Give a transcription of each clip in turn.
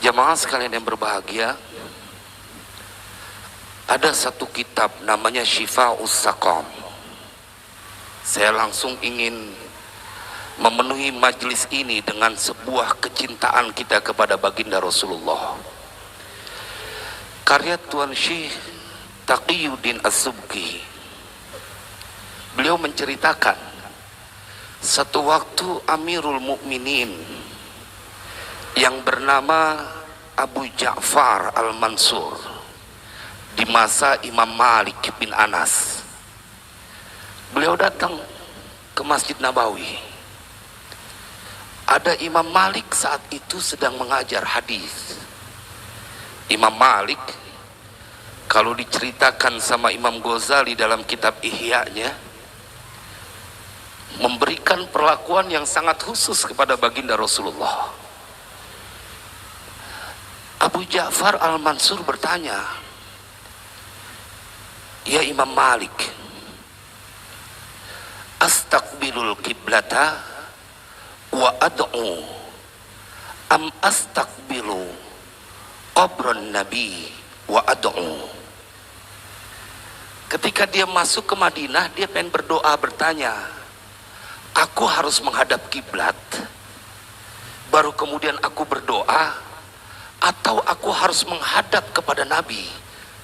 Jamaah sekalian yang berbahagia, ada satu kitab namanya Syifa'us Saqam. Saya langsung ingin memenuhi majelis ini dengan sebuah kecintaan kita kepada baginda Rasulullah. Karya Tuan Syekh Taqiyuddin As-Subki. Beliau menceritakan satu waktu Amirul Mukminin yang bernama Abu Ja'far Al-Mansur di masa Imam Malik bin Anas, beliau datang ke Masjid Nabawi. Ada Imam Malik saat itu sedang mengajar hadis. Imam Malik, kalau diceritakan sama Imam Ghazali dalam kitab Ihya-nya, memberikan perlakuan yang sangat khusus kepada baginda Rasulullah. Abu Ja'far Al-Mansur bertanya, "Ya Imam Malik, astaqbilul kiblata wa ad'u am astaqbilu qabran nabi wa ad'u?" Ketika dia masuk ke Madinah, dia pengen berdoa, bertanya, aku harus menghadap kiblat baru kemudian aku berdoa, atau aku harus menghadap kepada Nabi,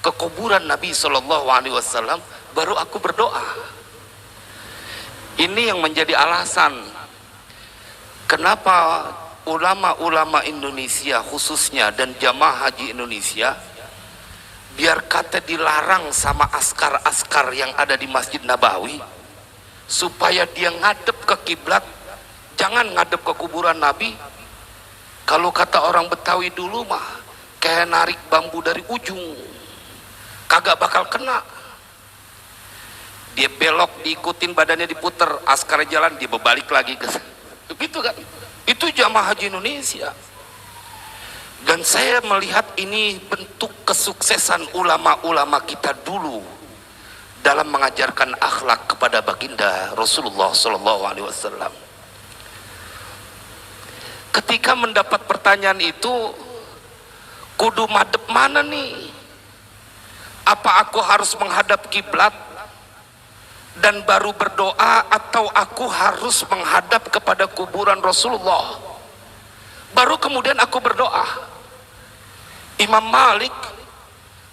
ke kuburan Nabi SAW, baru aku berdoa? Ini yang menjadi alasan kenapa ulama-ulama Indonesia khususnya dan jamaah haji Indonesia biar kata dilarang sama askar-askar yang ada di Masjid Nabawi, supaya dia ngadep ke kiblat, jangan ngadep ke kuburan Nabi. Kalau kata orang Betawi dulu mah kayak narik bambu dari ujung, kagak bakal kena. Dia belok, diikutin badannya diputer, askar jalan dia berbalik lagi ke begitu kan. Itu jamaah haji Indonesia. Dan saya melihat ini bentuk kesuksesan ulama-ulama kita dulu dalam mengajarkan akhlak kepada baginda Rasulullah SAW. Ketika mendapat pertanyaan itu, kudu madep mana nih? Apa aku harus menghadap kiblat dan baru berdoa, atau aku harus menghadap kepada kuburan Rasulullah baru kemudian aku berdoa? Imam Malik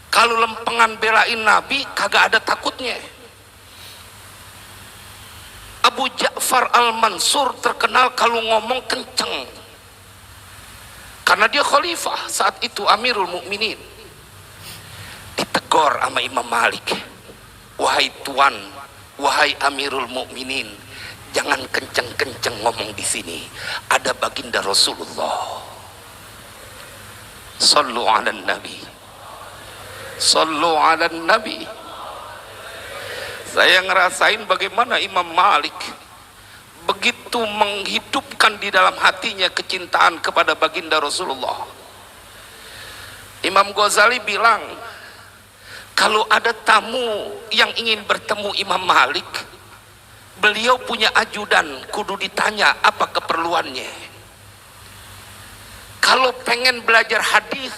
kalau lempengan belain Nabi kagak ada takutnya. Abu Ja'far Al-Mansur terkenal kalau ngomong kenceng, karena dia khalifah saat itu, Amirul Mukminin. Ditegur sama Imam Malik, wahai tuan, wahai Amirul Mukminin, jangan kenceng-kenceng ngomong di sini, ada baginda Rasulullah. Sallu ala Nabi, sallu ala Nabi. Saya ngerasain bagaimana Imam Malik begitu menghidupkan di dalam hatinya kecintaan kepada baginda Rasulullah. Imam Ghazali bilang, kalau ada tamu yang ingin bertemu Imam Malik, beliau punya ajudan, kudu ditanya apa keperluannya. Kalau pengen belajar hadis,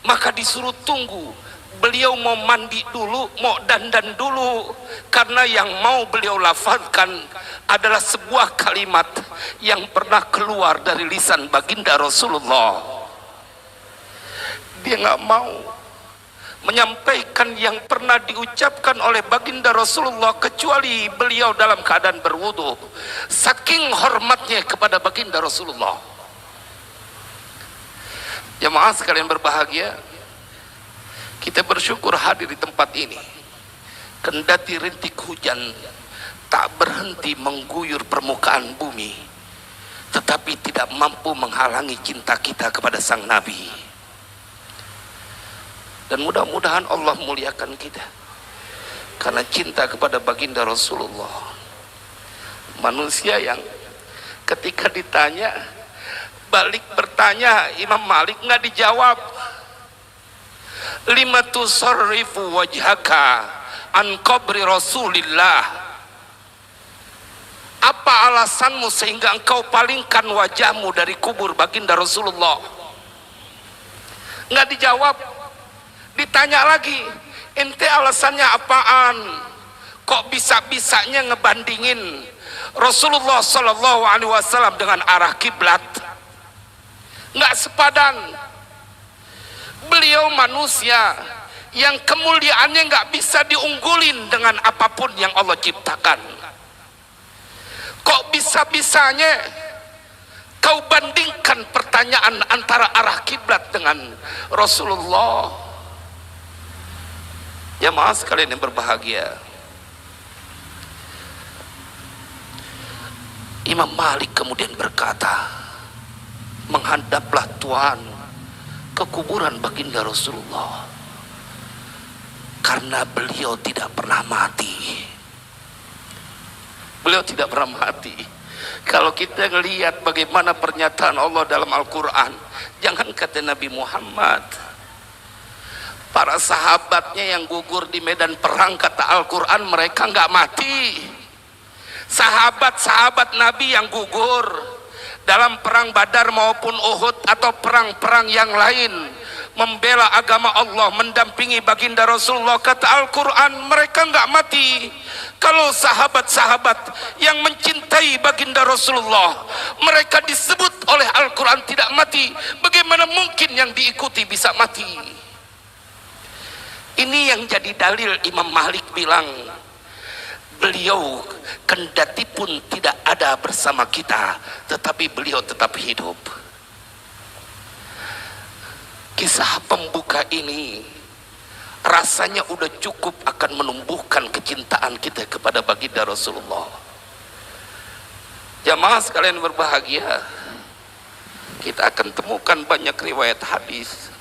maka disuruh tunggu. Beliau mau mandi dulu, mau dandan dulu, karena yang mau beliau lafazkan adalah sebuah kalimat yang pernah keluar dari lisan baginda Rasulullah. Dia nggak mau menyampaikan yang pernah diucapkan oleh baginda Rasulullah kecuali beliau dalam keadaan berwudu, saking hormatnya kepada baginda Rasulullah. Jamaah sekalian berbahagia, kita bersyukur hadir di tempat ini. Kendati rintik hujan tak berhenti mengguyur permukaan bumi, tetapi tidak mampu menghalangi cinta kita kepada sang Nabi. Dan mudah-mudahan Allah muliakan kita karena cinta kepada baginda Rasulullah. Manusia yang ketika ditanya, balik bertanya, Imam Malik nggak dijawab. Lima tusarrifu wajhaka an qabri Rasulillah. Apa alasanmu sehingga engkau palingkan wajahmu dari kubur baginda Rasulullah? nggak dijawab. Ditanya lagi, ente alasannya apaan? Kok bisa-bisanya ngebandingin Rasulullah Shallallahu Alaihi Wasallam dengan arah kiblat? Nggak sepadan. Beliau manusia yang kemuliaannya nggak bisa diunggulin dengan apapun yang Allah ciptakan. Kok bisa-bisanya kau bandingkan pertanyaan antara arah kiblat dengan Rasulullah? Jamaah sekalian yang berbahagia, Imam Malik kemudian berkata, menghadaplah Tuhan ke kuburan baginda Rasulullah, karena beliau tidak pernah mati. Beliau tidak pernah mati. Kalau kita ngelihat bagaimana pernyataan Allah dalam Al-Quran, jangan kata Nabi Muhammad, para sahabatnya yang gugur di medan perang, kata Al-Quran mereka nggak mati. Sahabat-sahabat Nabi yang gugur dalam perang Badar maupun Uhud atau perang-perang yang lain, membela agama Allah, mendampingi baginda Rasulullah, kata Al-Quran mereka nggak mati. Kalau sahabat-sahabat yang mencintai baginda Rasulullah, mereka disebut oleh Al-Quran tidak mati, bagaimana mungkin yang diikuti bisa mati? Ini yang jadi dalil Imam Malik bilang, beliau kendati pun tidak ada bersama kita, tetapi beliau tetap hidup. Kisah pembuka ini rasanya udah cukup akan menumbuhkan kecintaan kita kepada baginda Rasulullah. Jamaah sekalian berbahagia, kita akan temukan banyak riwayat hadis